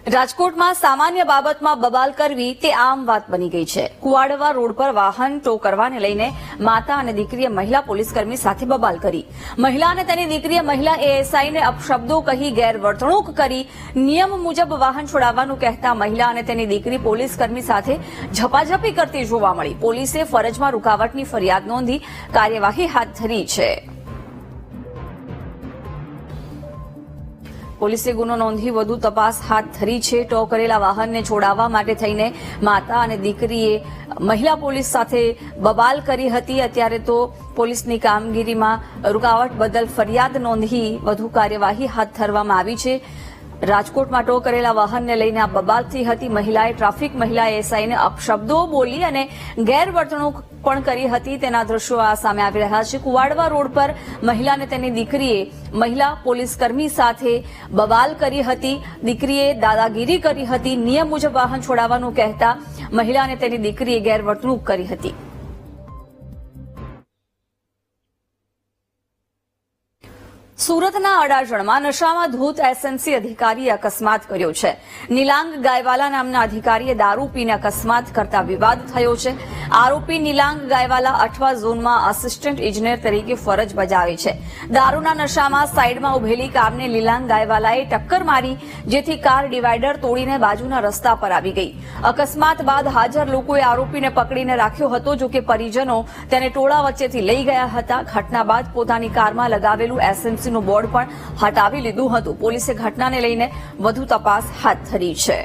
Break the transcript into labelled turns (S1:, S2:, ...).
S1: રાજકોટમાં સામાન્ય બાબતમાં બબાલ કરવી તે આમ વાત બની ગઈ છે। કુવાડવા રોડ પર વાહન ટો કરવાને લઈને માતા અને દીકરીએ મહિલા પોલીસકર્મી સાથે બબાલ કરી। મહિલા અને તેની દીકરીએ મહિલા એએસઆઈને અપશબ્દો કહી ગેરવર્તણૂક કરી। નિયમ મુજબ વાહન છોડાવવાનું કહેતા મહિલા અને તેની દીકરી પોલીસકર્મી સાથે ઝપાઝપી કરતી જોવા મળી। પોલીસે ફરજમાં રૂકાવટની ફરિયાદ નોંધી કાર્યવાહી હાથ ધરી છે। પોલીસે ગુનો નોંધી વધુ તપાસ હાથ ધરી છે। ટો કરેલા વાહનને છોડાવવા માટે થઈને માતા અને દીકરીએ મહિલા પોલીસ સાથે બબાલ કરી હતી। અત્યારે તો પોલીસની કામગીરીમાં રૂકાવટ બદલ ફરિયાદ નોંધી વધુ કાર્યવાહી હાથ ધરવામાં આવી છે। રાજકોટમાં ટો કરેલા વાહનને લઈને આ બબાલ થઈ હતી। મહિલાએ ટ્રાફિક મહિલા એએસઆઈને અપશબ્દો બોલી અને ગેરવર્તણૂક પણ કરી હતી। તેના દ્રશ્યો આ સામે આવી રહ્યા છે। કુવાડવા રોડ પર મહિલા અને તેની દીકરીએ મહિલા પોલીસકર્મી સાથે બબાલ કરી હતી। દીકરીએ દાદાગીરી કરી હતી। નિયમ મુજબ વાહન છોડાવવાનું કહેતા મહિલા અને તેની દીકરીએ ગેરવર્તણૂક કરી હતી। સુરતના અડાજણમાં નશામાં ધૂત એસએમસી અધિકારીએ અકસ્માત કર્યો છે। નિલાંગ ગાયવાલા નામના અધિકારીએ દારૂ પીને અકસ્માત કરતા વિવાદ થયો છે। આરોપી નિલાંગ ગાયવાલા 8વા ઝોનમાં આસિસ્ટન્ટ ઇજનેર તરીકે ફરજ બજાવે છે। દારૂના નશામાં સાઈડમાં ઉભેલી કારને નિલાંગ ગાયવાલાએ ટક્કર મારી, જેથી કાર ડિવાઈડર તોડીને બાજુના રસ્તા પર આવી ગઈ। અકસ્માત બાદ હાજર લોકોએ આરોપીને પકડીને રાખ્યો હતો, જોકે પરિજનો તેને ટોળા વચ્ચેથી લઈ ગયા હતા। ઘટના બાદ પોતાની કારમાં લગાવેલું એસએમસી નું બોર્ડ પણ હટાવી લીધું હતું। પોલીસે ઘટનાને લઈને વધુ તપાસ હાથ ધરી છે।